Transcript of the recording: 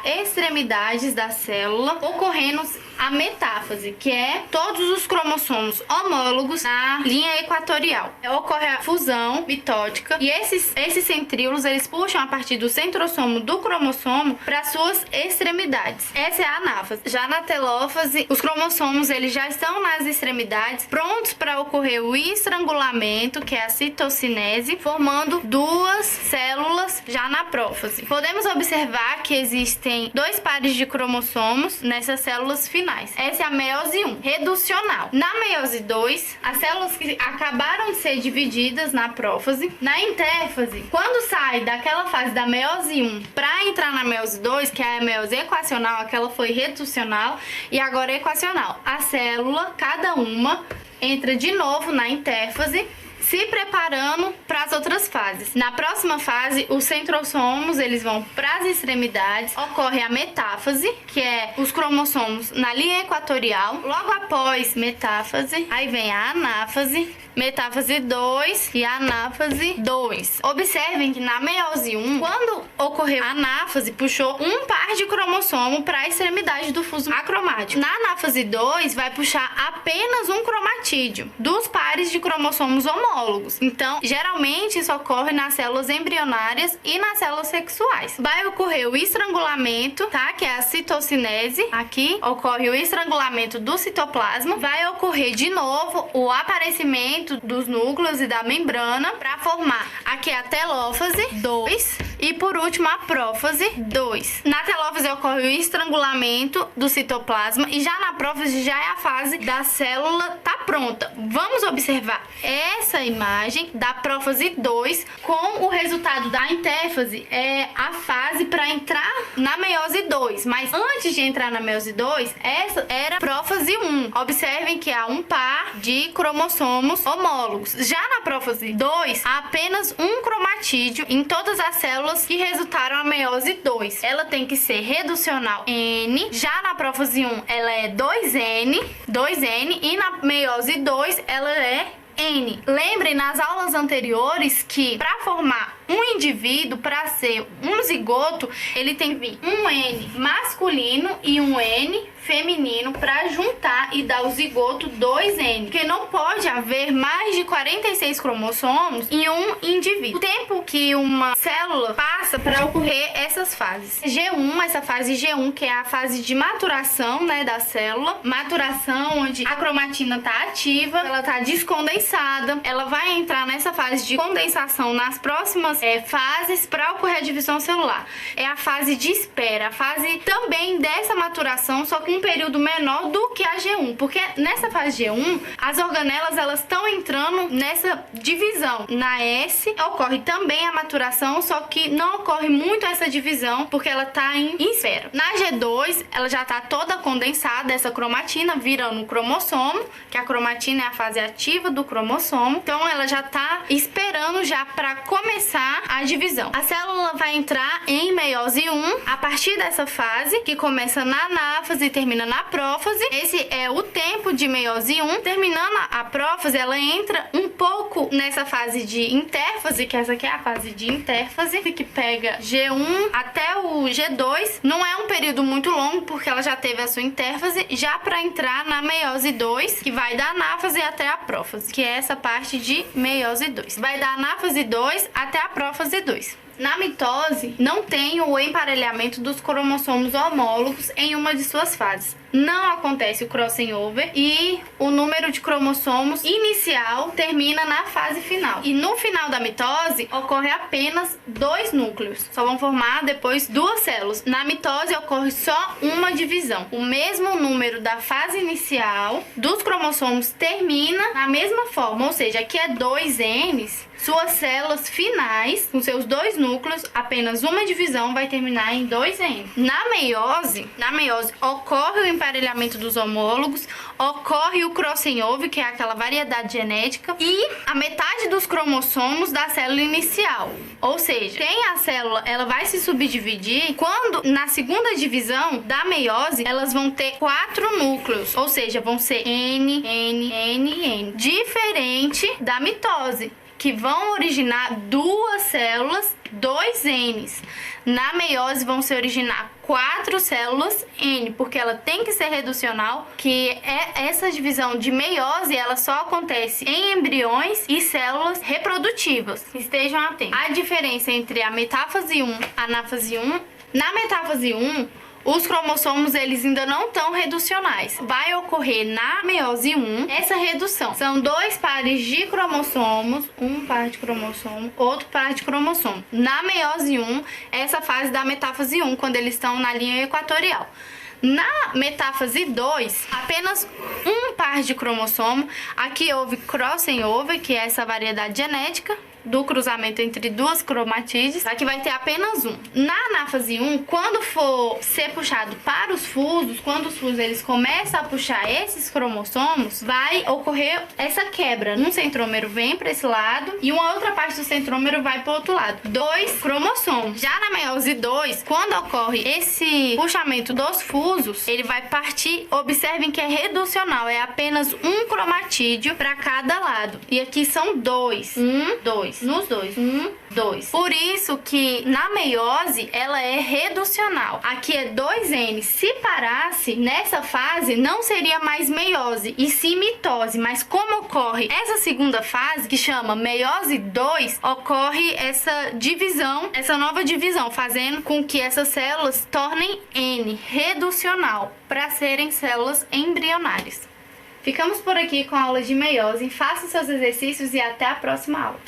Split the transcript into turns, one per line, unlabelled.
extremidades da célula, ocorrendo a metáfase, que é todos os cromossomos homólogos na linha equatorial. Ocorre a fusão mitótica e esses centríolos eles puxam a partir do centrossomo do cromossomo para suas extremidades. Essa é a anáfase. Já na telófase, os cromossomos eles já estão nas extremidades, prontos para ocorrer o estrangulamento, que é a citocinese, formando duas células já na prófase. Podemos observar que existem dois pares de cromossomos nessas células finais. Essa é a meiose 1, reducional. Na meiose 2, as células que acabaram de ser divididas na prófase. Na intérfase, quando sai daquela fase da meiose 1 para entrar na meiose 2, que é a meiose equacional, aquela foi reducional e agora é equacional. A célula, cada uma, entra de novo na intérfase, se preparando para as outras fases. Na próxima fase, os centrossomos eles vão para as extremidades, ocorre a metáfase, que é os cromossomos na linha equatorial. Logo após metáfase, aí vem a anáfase, metáfase 2 e a anáfase 2. Observem que na meiose 1, quando ocorreu a anáfase, puxou um par de cromossomo para a extremidade do fuso acromático. Na anáfase 2, vai puxar apenas um cromatídeo dos pares de cromossomos homólogos. Então, geralmente isso ocorre nas células embrionárias e nas células sexuais. Vai ocorrer o estrangulamento, tá? Que é a citocinese. Aqui ocorre o estrangulamento do citoplasma. Vai ocorrer de novo o aparecimento dos núcleos e da membrana para formar aqui a telófase 2 e por último a prófase 2. Na telófase ocorre o estrangulamento do citoplasma e já na prófase já é a fase da célula tá pronta. Vamos observar essa imagem da prófase 2 com o resultado da intérfase, é a fase para entrar na meiose 2, mas antes de entrar na meiose 2, essa era a prófase 1. Observem que há um par de cromossomos homólogos. Já na prófase 2, há apenas um cromatídeo em todas as células que resultaram a meiose 2. Ela tem que ser reducional N. Já na prófase 1, ela é 2N e na meiose 2, ela é N. Lembrem nas aulas anteriores que para formar um indivíduo, para ser um zigoto, ele tem que vir um N masculino e um N feminino para juntar e dar o zigoto 2N. Porque não pode haver mais de 46 cromossomos em um indivíduo. O tempo que uma célula passa para ocorrer essas fases. G1, essa fase G1, que é a fase de maturação, né, da célula. Maturação onde a cromatina está ativa, ela está descondensada. Ela vai entrar nessa fase de condensação nas próximas fases para ocorrer a divisão celular. É a fase de espera, a fase também dessa maturação, só que um período menor do que a G1, porque nessa fase G1, as organelas elas estão entrando nessa divisão. Na S ocorre também a maturação, só que não ocorre muito essa divisão, porque ela está em espera. Na G2, ela já está toda condensada, essa cromatina virando um cromossomo, que a cromatina é a fase ativa do cromossomo, então ela já está esperando já para começar a divisão. A célula vai entrar em meiose 1 a partir dessa fase, que começa na anáfase e termina na prófase. Esse é o tempo de meiose 1. Terminando a prófase, ela entra um pouco nessa fase de intérfase, que essa aqui é a fase de intérfase, que pega G1 até o G2. Não é um período muito longo, porque ela já teve a sua intérfase, já para entrar na meiose 2, que vai da anáfase até a prófase, que é essa parte de meiose 2. Vai da anáfase 2 até a prófase 2. Na mitose, não tem o emparelhamento dos cromossomos homólogos em uma de suas fases. Não acontece o crossing over e o número de cromossomos inicial termina na fase final. E no final da mitose, ocorre apenas 2 núcleos. Só vão formar depois 2 células. Na mitose, ocorre só uma divisão. O mesmo número da fase inicial dos cromossomos termina na mesma forma. Ou seja, aqui é 2Ns. Suas células finais, com seus 2 núcleos, apenas uma divisão vai terminar em 2N. Na meiose ocorre o emparelhamento dos homólogos, ocorre o crossing over, que é aquela variedade genética, e a metade dos cromossomos da célula inicial. Ou seja, tem a célula, ela vai se subdividir quando na segunda divisão da meiose, elas vão ter 4 núcleos, ou seja, vão ser N, N, N, N, diferente da mitose, que vão originar duas células 2Ns. Na meiose vão se originar 4 células N, porque ela tem que ser reducional, que é essa divisão de meiose, ela só acontece em embriões e células reprodutivas. Estejam atentos. A diferença entre a metáfase 1 e a anáfase 1, na metáfase 1, os cromossomos eles ainda não estão reducionais. Vai ocorrer na meiose 1 essa redução. São 2 pares de cromossomos, um par de cromossomo, outro par de cromossomo. Na meiose 1, essa fase da metáfase 1, quando eles estão na linha equatorial. Na metáfase 2, apenas um par de cromossomo. Aqui houve crossing over, que é essa variedade genética do cruzamento entre duas cromatídeas. Aqui vai ter apenas um. Na anáfase 1, quando for ser puxado para os fusos, quando os fusos eles começam a puxar esses cromossomos, vai ocorrer essa quebra. Um centrômero vem para esse lado e uma outra parte do centrômero vai para o outro lado. 2 cromossomos. Já na meiose 2, quando ocorre esse puxamento dos fusos, ele vai partir. Observem que é reducional, é apenas um cromatídeo para cada lado. E aqui são 2. 2. Nos dois. 2. Por isso que na meiose ela é reducional. Aqui é 2N. Se parasse nessa fase, não seria mais meiose, e sim mitose. Mas como ocorre essa segunda fase, que chama meiose 2, ocorre essa divisão, essa nova divisão, fazendo com que essas células tornem N, reducional, para serem células embrionárias. Ficamos por aqui com a aula de meiose. Façam seus exercícios e até a próxima aula.